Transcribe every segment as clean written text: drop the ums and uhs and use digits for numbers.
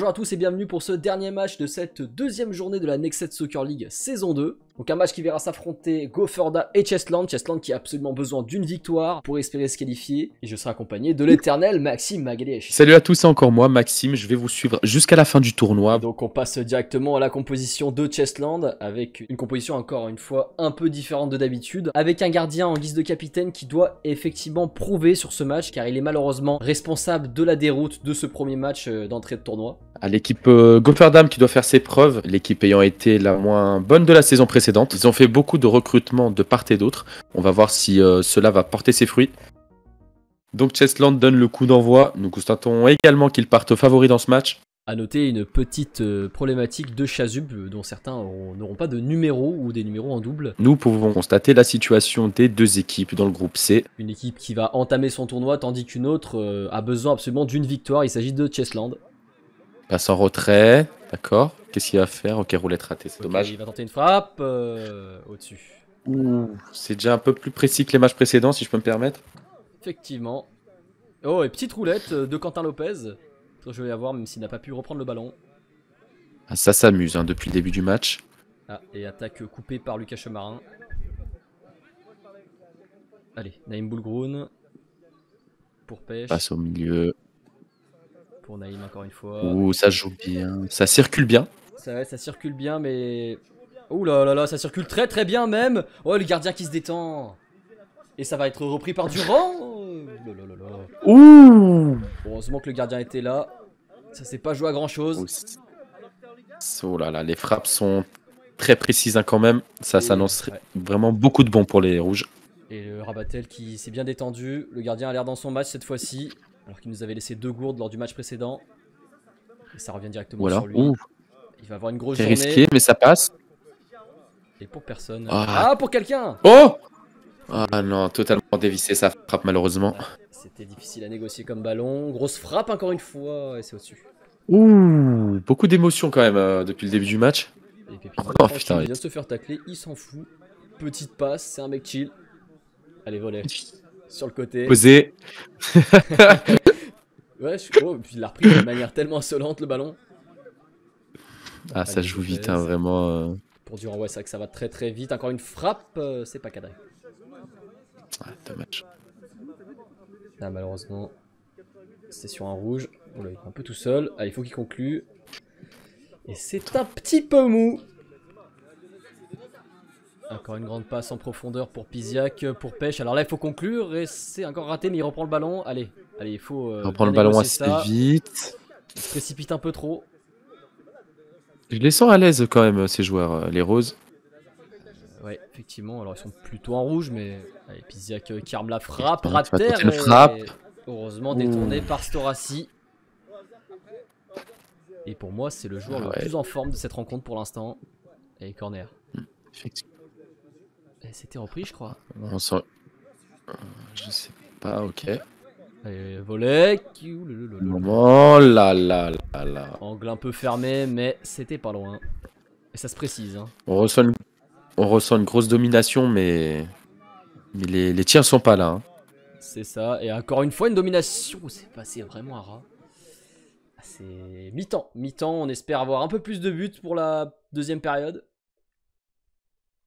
Bonjour à tous et bienvenue pour ce dernier match de cette deuxième journée de la Nexet Soccer League saison 2. Donc un match qui verra s'affronter Goforda et Chestland. Chestland qui a absolument besoin d'une victoire pour espérer se qualifier. Et je serai accompagné de l'éternel Maxime Magalhaes. Salut à tous, c'est encore moi Maxime, je vais vous suivre jusqu'à la fin du tournoi. Et donc on passe directement à la composition de Chestland avec une composition encore une fois un peu différente de d'habitude. Avec un gardien en guise de capitaine qui doit effectivement prouver sur ce match car il est malheureusement responsable de la déroute de ce premier match d'entrée de tournoi. À l'équipe Gofferdam qui doit faire ses preuves, l'équipe ayant été la moins bonne de la saison précédente. Ils ont fait beaucoup de recrutements de part et d'autre. On va voir si cela va porter ses fruits. Donc Chestland donne le coup d'envoi. Nous constatons également qu'ils partent favoris dans ce match. A noter une petite problématique de Chazub dont certains n'auront pas de numéro ou des numéros en double. Nous pouvons constater la situation des deux équipes dans le groupe C. Une équipe qui va entamer son tournoi tandis qu'une autre a besoin absolument d'une victoire. Il s'agit de Chestland. Passe en retrait, d'accord. Qu'est-ce qu'il va faire? Ok, roulette ratée, c'est dommage. Il va tenter une frappe au-dessus. C'est déjà un peu plus précis que les matchs précédents, si je peux me permettre. Effectivement. Oh, et petite roulette de Quentin Lopez. Très joli à voir, même s'il n'a pas pu reprendre le ballon. Ah, ça s'amuse depuis le début du match. Ah, et attaque coupée par Lucas Chemarin. Allez, Naïm Boulgroun. Pour Pêche. Passe au milieu. Pour Naïm encore une fois. Ouh, ça joue bien. Ça circule bien. Ça circule bien, mais... Ouh là là là, ça circule très très bien même. Oh, le gardien qui se détend. Et ça va être repris par Durand. Ouh. Heureusement que le gardien était là. Ça s'est pas joué à grand chose. Oh là là, les frappes sont très précises quand même. Ça s'annonce vraiment beaucoup de bons pour les rouges. Et le Rabatel qui s'est bien détendu. Le gardien a l'air dans son match cette fois-ci. Alors qu'il nous avait laissé 2 gourdes lors du match précédent. Et ça revient directement sur lui. Ouh. Il va avoir une grosse journée. C'est risqué, mais ça passe. Et pour personne. Ah, pour quelqu'un. Oh. Ah non, totalement dévissé sa frappe malheureusement. C'était difficile à négocier comme ballon. Grosse frappe encore une fois. Et c'est au-dessus. Ouh, beaucoup d'émotions quand même depuis le début du match. Et Pépino, oh, putain, il vient de se faire tacler. Il s'en fout. Petite passe. C'est un mec chill. Allez, volet. Sur le côté. Posé. Ouais, puis il l'a repris de manière tellement insolente le ballon. Ah, ça joue vite, vraiment. Pour Durand, ouais, c'est vrai que ça va très très vite. Encore une frappe, c'est pas cadré. Ah, dommage. Ah, malheureusement, c'est sur un rouge. Oula, il est un peu tout seul. Ah, il faut qu'il conclue. Et c'est un petit peu mou. Encore une grande passe en profondeur pour Piziak, pour Pêche. Alors là, il faut conclure et c'est encore raté, mais il reprend le ballon. Allez, il faut reprend le ballon assez vite. Il se précipite un peu trop. Je les sens à l'aise quand même, ces joueurs, les roses. Ouais, effectivement. Alors, ils sont plutôt en rouge, mais... Allez, Piziak qui arme la frappe, rate une frappe. Heureusement détourné par Storassi. Et pour moi, c'est le joueur le plus en forme de cette rencontre pour l'instant. Et corner. Effectivement. C'était repris, je crois. On sent... Je sais pas, ok. Allez, volet. Oh là là là là. Angle un peu fermé, mais c'était pas loin. Et ça se précise. Hein. On ressent une grosse domination, mais les tirs sont pas là. Hein. C'est ça. Et encore une fois, une domination. C'est passé vraiment à ras. C'est mi-temps. Mi-temps, on espère avoir un peu plus de buts pour la deuxième période.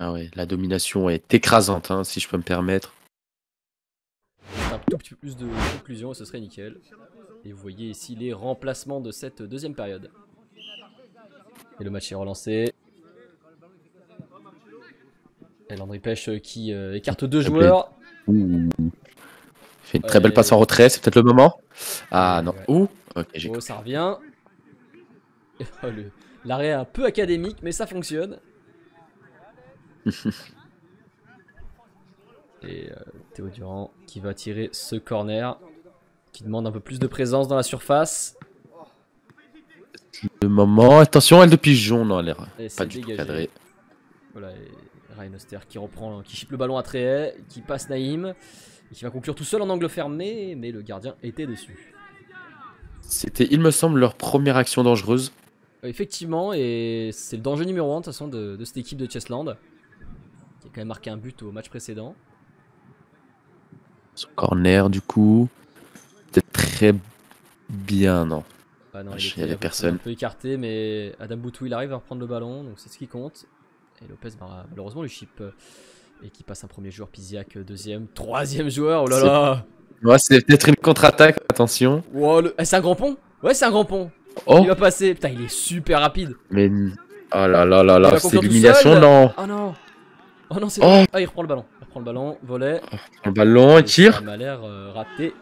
Ah ouais, la domination est écrasante, hein, si je peux me permettre. Un tout petit peu plus de conclusion, ce serait nickel. Et vous voyez ici les remplacements de cette deuxième période. Et le match est relancé. Et Landry Pêche qui écarte 2 joueurs. Fait une très belle passe en retrait, c'est peut-être le moment. Ah non. Ouh. Ok, j'ai ça revient. L'arrêt est un peu académique, mais ça fonctionne. Et Théo Durand qui va tirer ce corner. Qui demande un peu plus de présence dans la surface. Le moment. Attention, elle de pigeon. Non, elle est pas du tout cadrée. Voilà, et Ryan Oster qui reprend, qui chipe le ballon à Tréhet, qui passe Naïm. Et qui va conclure tout seul en angle fermé, mais le gardien était dessus. C'était, il me semble, leur première action dangereuse. Effectivement, et c'est le danger numéro 1 de toute façon de cette équipe de Chestland. Qui a quand même marqué un but au match précédent. Son corner du coup. C'était très bien, non. Ah non, Il y avait un personne. peu écarté, mais Adam Boutou il arrive à reprendre le ballon, donc c'est ce qui compte. Et Lopez, bah, malheureusement, lui chip. Et qui passe un premier joueur, Pisiak deuxième, troisième joueur, oh là là. Ouais, c'est peut-être une contre-attaque, attention. Wow, c'est un grand pont. Ouais, c'est un grand pont. Oh, Il va passer. Putain, il est super rapide. mais. Oh là là là Il là, va c'est conclure tout l'humiliation, seul. non. Oh non. Oh non, c'est. Oh, Ah, il reprend le ballon. Il reprend le ballon, volet. le ballon, il Et tire. ça m'a l'air raté.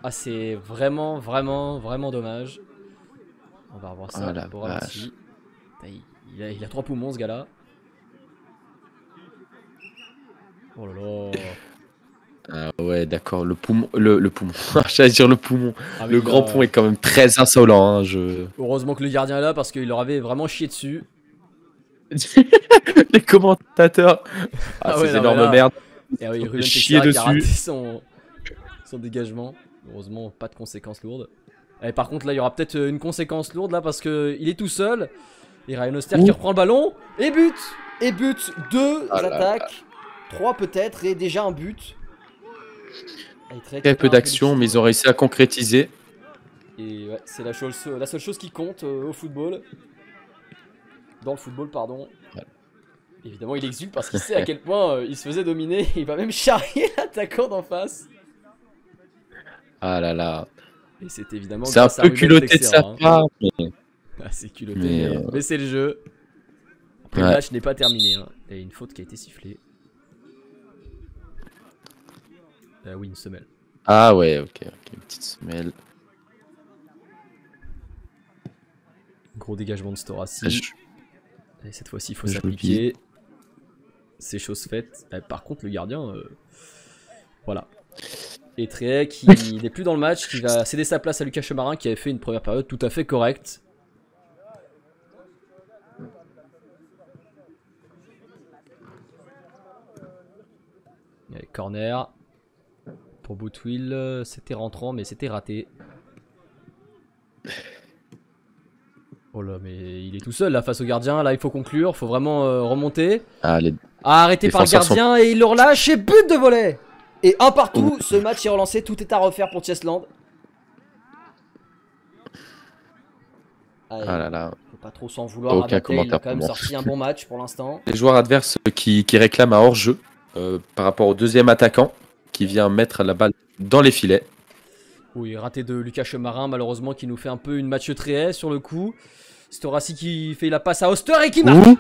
Ah, c'est vraiment, vraiment, vraiment dommage. On va revoir ça Oh la au vache. ralenti. Putain, il a 3 poumons, ce gars-là. Oh là là. Ah ouais, d'accord, le poumon. Le poumon. J'allais dire le poumon. Ah, mais Le il grand a- pont est quand même très insolent. Hein, Heureusement que le gardien est là parce qu'il leur avait vraiment chié dessus. Les commentateurs. Ah Ah, ouais, ces non, mais énormes là- merdes. Et oui, Ruben Chier Texera qui a raté dessus. son dégagement. Heureusement, pas de conséquences lourdes. Et par contre, là, il y aura peut-être une conséquence lourde là parce qu'il est tout seul. Et Ryan Oster qui reprend le ballon. Et but. Et but. 2 Ah là attaques. 3 peut-être. Et déjà un but. Et Très peu d'action, mais ils ont réussi à concrétiser. Et ouais, c'est la seule chose qui compte au football. Dans le football, pardon. Ouais. Évidemment, il exulte parce qu'il sait à quel point il se faisait dominer. Il va même charrier l'attaquant d'en face. Ah là là. Et c'est évidemment C'est un grâce à peu Ruben culotté de sa Texera, hein. part. Mais... Ah, c'est culotté, Mais, mais c'est le jeu. Après, le Ouais. match n'est pas terminé. Hein. Et une faute qui a été sifflée. Oui, une semelle. Ah ouais, ok. Une petite semelle. Gros dégagement de Storassi. Ah, je- Et cette fois-ci, il faut je s'appliquer. C'est chose faite. Par contre, le gardien, voilà. Et Trey qui n'est plus dans le match, qui va céder sa place à Lucas Chemarin qui avait fait une première période tout à fait correcte. Allez, corner pour Boutwill, c'était rentrant mais c'était raté. Oh là, mais il est tout seul là face au gardien. Là, il faut conclure, faut vraiment remonter. Ah, les... Ah, arrêté par le défenseurs gardien et il le relâche et but de volley. Et un partout, ce match est relancé, tout est à refaire pour Chessland. Ah là là. Faut pas trop s'en vouloir. Aucun Rabatel, il a commentaire quand même pour moi. sorti un bon match pour l'instant. Les joueurs adverses qui réclament un hors-jeu par rapport au deuxième attaquant qui vient mettre la balle dans les filets. Oui, raté de Lucas Chemarin, malheureusement, qui nous fait un peu une match très sur le coup. Storassi qui fait la passe à Oster et qui marque. Ouh,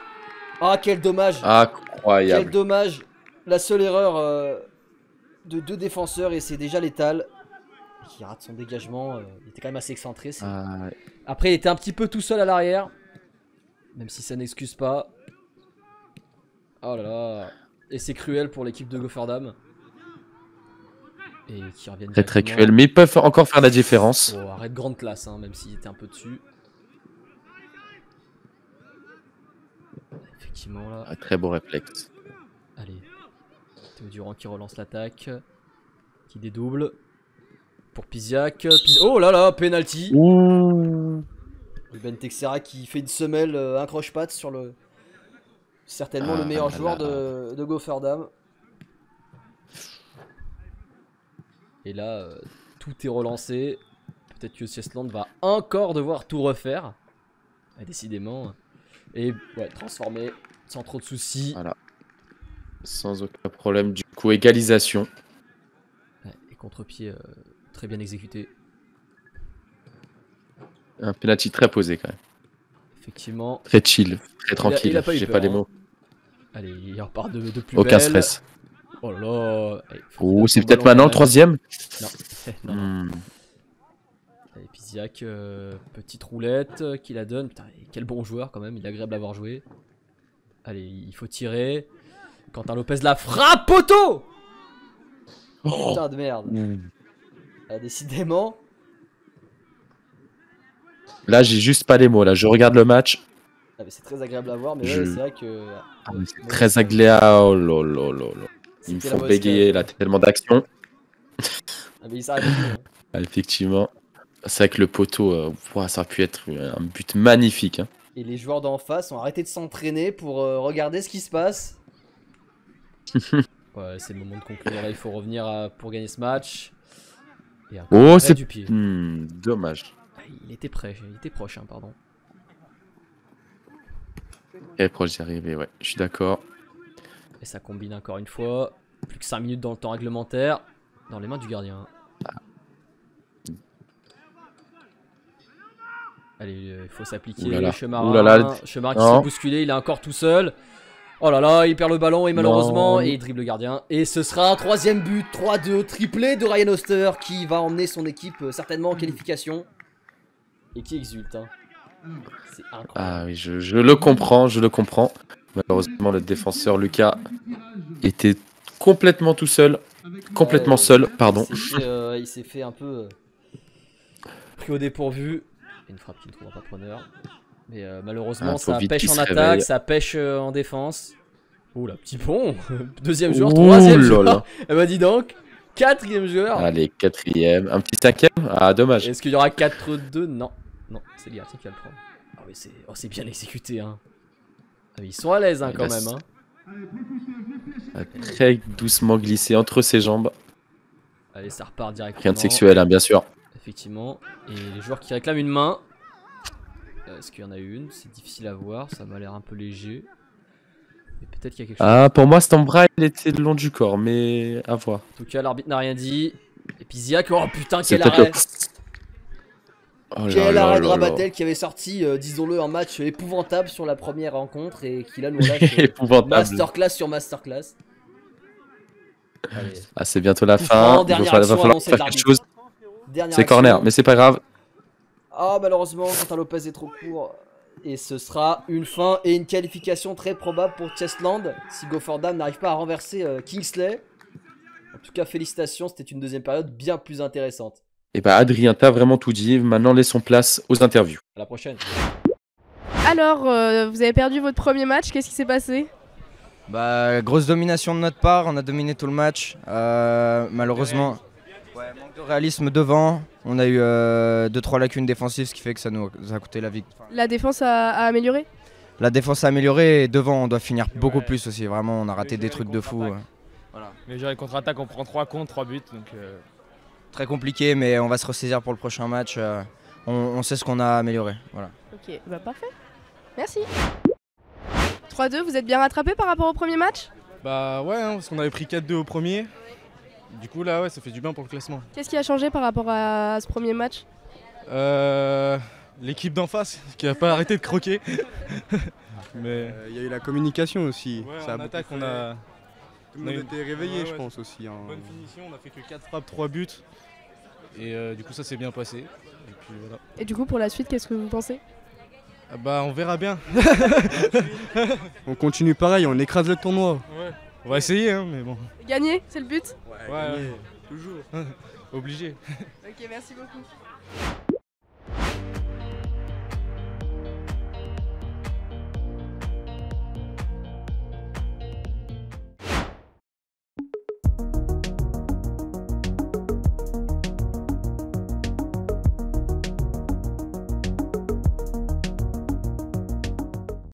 Ah, quel dommage. Quel incroyable. dommage. La seule erreur de 2 défenseurs et c'est déjà létal. Qui rate son dégagement. Il était quand même assez excentré. Ah, Après, il était un petit peu tout seul à l'arrière. Même si ça n'excuse pas. Oh là là. Et c'est cruel pour l'équipe de Gofferdam. Et qui reviennent très très directement. cruel, mais ils peuvent encore faire la différence. Oh, arrête grande classe, hein, même s'il était un peu dessus. Effectivement là. Un très beau réflexe. Allez. Théo Durand qui relance l'attaque. Qui dédouble. Pour Pisiak. Oh là là, penalty. Ouh. Ruben Texera qui fait une semelle, un croche-patte sur le. Certainement le meilleur là joueur là. de Gofferdam. Et là, tout est relancé. Peut-être que Chessland va encore devoir tout refaire. Décidément. Et ouais, transformé sans trop de soucis. Voilà. Sans aucun problème. Du coup, égalisation. Ouais, et contre-pied très bien exécuté. Un penalty très posé quand même. Effectivement. Très chill, très il tranquille. a pas eu J'ai peur, pas les hein. mots. Allez, il repart de plus Aucun belle. stress. Oh là là. Allez, faut qu'il Oh, donne c'est son peut-être ballon maintenant le quand troisième. même. Non. Non. Hmm. Allez, Pisiak, petite roulette qui la donne. Putain, quel bon joueur quand même, il est agréable à avoir joué. Allez, il faut tirer. Quentin Lopez la frappe, poteau. Oh. Putain de merde. Hmm. Décidément. Là, j'ai juste pas les mots. Là, je regarde le match. Ah, mais c'est très agréable à voir, mais Je- ouais, c'est vrai que. Ah, mais c'est très agréable. Oh là là là là. Ils me C'était la font mauvaise bégayer case. là, tellement d'action. Ah, mais il s'arrête plus, hein. Ah, effectivement. C'est vrai que le poteau, ouah, ça aurait pu être un but magnifique. Hein. Et les joueurs d'en face ont arrêté de s'entraîner pour regarder ce qui se passe. Ouais, c'est le moment de conclure. Là, il faut revenir pour gagner ce match. Et un coup Oh, d'arrêt c'est du pied. dommage. Ah, il était prêt, il était proche, hein, pardon. Elle est proche d'y arriver, ouais, je suis d'accord. Et ça combine encore une fois. Plus que 5 minutes dans le temps réglementaire. Dans les mains du gardien. Allez, il faut s'appliquer. Chemarin qui se fait bousculer, il est encore tout seul. Oh là là, il perd le ballon et malheureusement, et il dribble le gardien. Et ce sera un 3ème but, 3-2, triplé de Ryan Oster qui va emmener son équipe certainement en qualification. Et qui exulte. Hein. C'est incroyable. Ah oui, je le comprends, je le comprends. Malheureusement, le défenseur Lucas était complètement tout seul. Complètement seul, pardon. Il s'est fait un peu pris au dépourvu. Et une frappe qui ne trouvera pas preneur. Mais malheureusement, ça pêche en attaque, ça pêche en défense. Oh là, petit pont. 2ème joueur, 3ème joueur. Eh bah dis donc, 4ème joueur. Allez, 4ème, un petit 5ème. Ah, dommage. Est-ce qu'il y aura 4-2? Non. Non, c'est le gardien qui va le prendre. Ah oui, c'est bien exécuté. Hein. Ah, ils sont à l'aise hein, quand même. Hein. Très doucement glissé entre ses jambes. Allez, ça repart directement. Rien de sexuel, hein, bien sûr. Effectivement. Et les joueurs qui réclament une main. Est-ce qu'il y en a une? C'est difficile à voir, ça m'a l'air un peu léger. Mais peut-être qu'il y a quelque chose. Ah, pour moi, cet bras, il était le long du corps, mais à voir. En tout cas, l'arbitre n'a rien dit. Et puis Ziak, oh putain, quel arrêt! Quel arrêt de Rabatel qui avait sorti, disons-le, un match épouvantable sur la première rencontre et qui là nous lâche masterclass sur masterclass. Allez. Ah, c'est bientôt la fin. Il va falloir faire quelque chose. C'est corner, mais c'est pas grave. Ah, malheureusement, Quentin Lopez est trop court. Et ce sera une fin et une qualification très probable pour Chestland si Gofferdam n'arrive pas à renverser Kingsley. En tout cas, félicitations, c'était une 2ème période bien plus intéressante. Et bah Adrien, t'as vraiment tout dit. Maintenant, laissons place aux interviews. À la prochaine. Alors, vous avez perdu votre premier match, qu'est-ce qui s'est passé? Bah, grosse domination de notre part, on a dominé tout le match. Malheureusement, manque de réalisme devant. On a eu 2-3 lacunes défensives, ce qui fait que ça nous a coûté la victoire. La défense a amélioré? La défense a amélioré et devant, on doit finir beaucoup plus aussi. Vraiment, on a raté des trucs de fou. Voilà. Mais genre les contre-attaques, on prend 3 contre, 3 buts. Donc très compliqué, mais on va se ressaisir pour le prochain match. On sait ce qu'on a amélioré. Voilà. Ok, bah parfait. Merci. 3-2, vous êtes bien rattrapé par rapport au premier match? Bah ouais, hein, parce qu'on avait pris 4-2 au premier. Du coup là, ouais, ça fait du bien pour le classement. Qu'est-ce qui a changé par rapport à ce premier match? L'équipe d'en face qui n'a pas arrêté de croquer. Mais il y a eu la communication aussi. Ouais, ça en attaque, on a... Tout le monde était réveillé, je pense aussi. Hein. Bonne finition, on a fait que 4 frappes, 3 buts. Et du coup, ça s'est bien passé. Et puis voilà. Et du coup, pour la suite, qu'est-ce que vous pensez? Ah bah, on verra bien. On continue pareil, on écrase le tournoi. Ouais. On va essayer, hein, mais bon. Gagner, c'est le but? Ouais, toujours. Obligé. Ok, merci beaucoup.